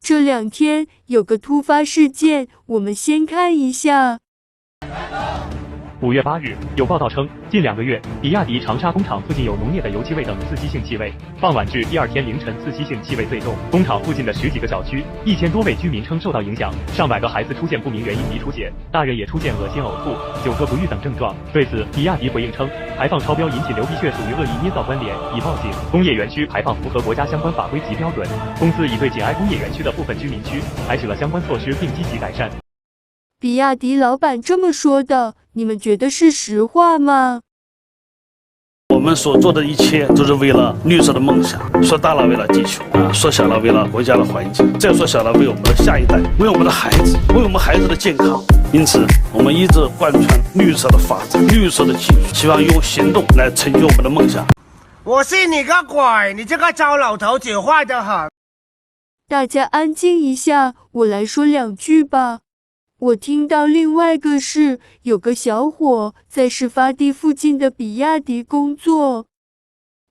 这2天有个突发事件，我们先看一下。5月8日，有报道称，近2个月，比亚迪长沙工厂附近有浓烈的油漆味等刺激性气味。傍晚至第2天凌晨，刺激性气味最重。工厂附近的10几个小区，1000多位居民称受到影响，上百个孩子出现不明原因迷出血，大人也出现恶心、呕吐、久咳不愈等症状。对此，比亚迪回应称，排放超标引起流鼻血属于恶意捏造关联，已报警。工业园区排放符合国家相关法规及标准，公司已对紧挨工业园区的部分居民区采取了相关措施，并积极改善。比亚迪老板这么说的，你们觉得是实话吗？我们所做的一切都是为了绿色的梦想，说大了为了地球说小了为了国家的环境，再说小了为我们的下一代，为我们的孩子，为我们孩子的健康。因此，我们一直贯穿绿色的发展、绿色的技术，希望用行动来成就我们的梦想。我信你个鬼！你这个糟老头子坏得很。大家安静一下，我来说2句吧。我听到另外个是，有个小伙在事发地附近的比亚迪工作，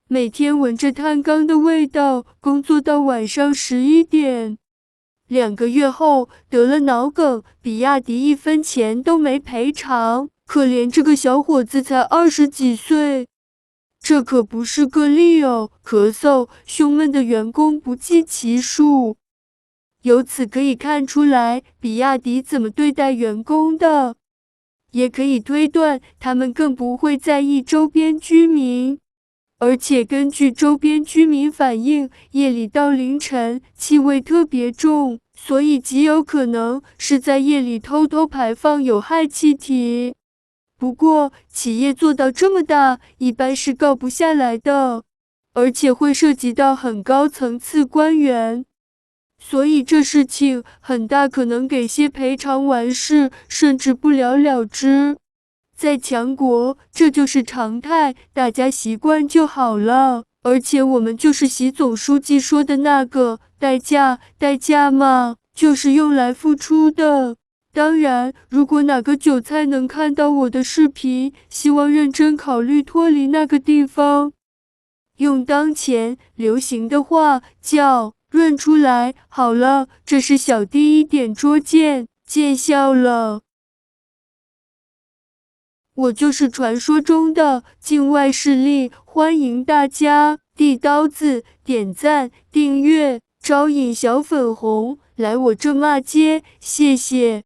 每天闻着碳缸的味道，工作到晚上11点。2个月后得了脑梗，比亚迪1分钱都没赔偿。可怜这个小伙子才20几岁，这可不是个例哦，咳嗽、胸闷的员工不计其数。由此可以看出来，比亚迪怎么对待员工的，也可以推断他们更不会在意周边居民。而且根据周边居民反映，夜里到凌晨气味特别重，所以极有可能是在夜里偷偷排放有害气体。不过，企业做到这么大，一般是告不下来的，而且会涉及到很高层次官员。所以这事情很大可能给些赔偿完事，甚至不了了之。在强国，这就是常态，大家习惯就好了。而且我们就是习总书记说的那个代价嘛，就是用来付出的。当然，如果哪个韭菜能看到我的视频，希望认真考虑脱离那个地方。用当前流行的话叫润出来。好了，这是小弟一点拙见，见笑了。我就是传说中的境外势力，欢迎大家递刀子、点赞、订阅、招引小粉红来我这骂街，谢谢。